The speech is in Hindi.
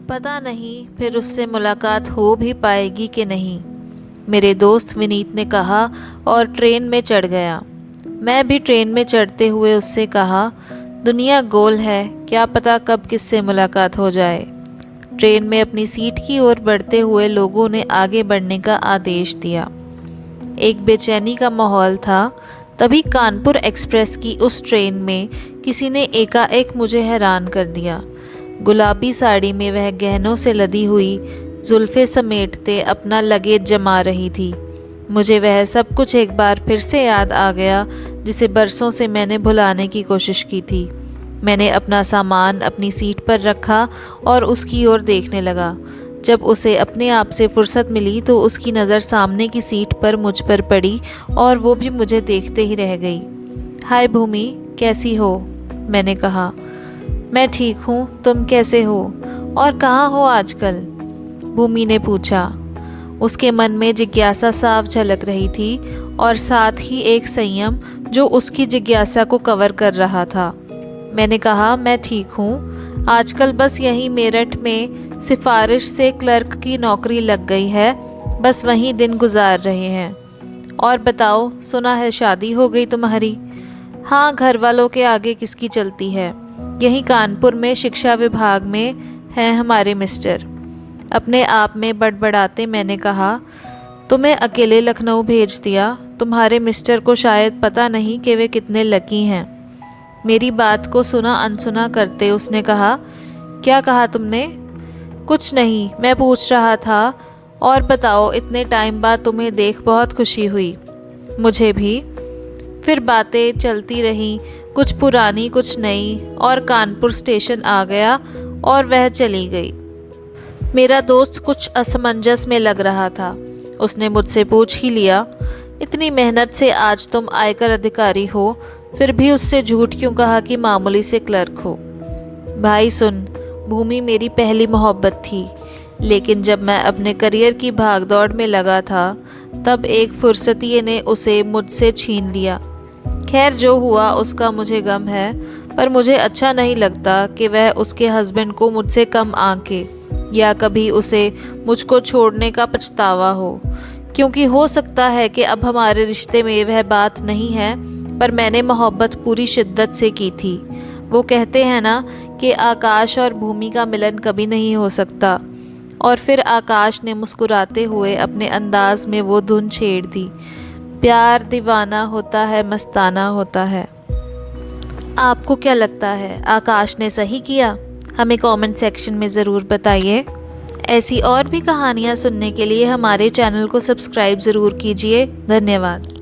पता नहीं फिर उससे मुलाकात हो भी पाएगी कि नहीं, मेरे दोस्त विनीत ने कहा और ट्रेन में चढ़ गया। मैं भी ट्रेन में चढ़ते हुए उससे कहा, दुनिया गोल है, क्या पता कब किससे मुलाकात हो जाए। ट्रेन में अपनी सीट की ओर बढ़ते हुए लोगों ने आगे बढ़ने का आदेश दिया। एक बेचैनी का माहौल था। तभी कानपुर एक्सप्रेस की उस ट्रेन में किसी ने एकाएक मुझे हैरान कर दिया। गुलाबी साड़ी में वह गहनों से लदी हुई जुल्फ़े समेटते अपना लगेज जमा रही थी। मुझे वह सब कुछ एक बार फिर से याद आ गया जिसे बरसों से मैंने भुलाने की कोशिश की थी। मैंने अपना सामान अपनी सीट पर रखा और उसकी ओर देखने लगा। जब उसे अपने आप से फुर्सत मिली तो उसकी नज़र सामने की सीट पर मुझ पर पड़ी और वो भी मुझे देखते ही रह गई। हाय भूमि, कैसी हो? मैंने कहा। मैं ठीक हूँ, तुम कैसे हो और कहाँ हो आजकल? भूमि ने पूछा। उसके मन में जिज्ञासा साफ झलक रही थी और साथ ही एक संयम जो उसकी जिज्ञासा को कवर कर रहा था। मैंने कहा, मैं ठीक हूँ, आजकल बस यहीं मेरठ में सिफारिश से क्लर्क की नौकरी लग गई है, बस वहीं दिन गुजार रहे हैं। और बताओ, सुना है शादी हो गई तुम्हारी? हाँ, घर वालों के आगे किसकी चलती है, यहीं कानपुर में शिक्षा विभाग में हैं हमारे मिस्टर। अपने आप में बड़बड़ाते मैंने कहा, तुम्हें अकेले लखनऊ भेज दिया, तुम्हारे मिस्टर को शायद पता नहीं कि वे कितने लकी हैं। मेरी बात को सुना अनसुना करते उसने कहा, क्या कहा तुमने? कुछ नहीं, मैं पूछ रहा था। और बताओ, इतने टाइम बाद तुम्हें देख बहुत खुशी हुई। मुझे भी। फिर बातें चलती रहीं, कुछ पुरानी कुछ नई, और कानपुर स्टेशन आ गया और वह चली गई। मेरा दोस्त कुछ असमंजस में लग रहा था। उसने मुझसे पूछ ही लिया, इतनी मेहनत से आज तुम आयकर अधिकारी हो, फिर भी उससे झूठ क्यों कहा कि मामूली से क्लर्क हो? भाई सुन, भूमि मेरी पहली मोहब्बत थी, लेकिन जब मैं अपने करियर की भागदौड़ में लगा था तब एक फुर्सतिये ने उसे मुझसे छीन लिया। खैर, जो हुआ उसका मुझे गम है, पर मुझे अच्छा नहीं लगता कि वह उसके हस्बैंड को मुझसे कम आंके या कभी उसे मुझको छोड़ने का पछतावा हो, क्योंकि हो सकता है कि अब हमारे रिश्ते में वह बात नहीं है, पर मैंने मोहब्बत पूरी शिद्दत से की थी। वो कहते हैं ना कि आकाश और भूमि का मिलन कभी नहीं हो सकता। और फिर आकाश ने मुस्कुराते हुए अपने अंदाज में वो धुन छेड़ दी, प्यार दीवाना होता है, मस्ताना होता है। आपको क्या लगता है, आकाश ने सही किया? हमें कमेंट सेक्शन में ज़रूर बताइए। ऐसी और भी कहानियाँ सुनने के लिए हमारे चैनल को सब्सक्राइब ज़रूर कीजिए। धन्यवाद।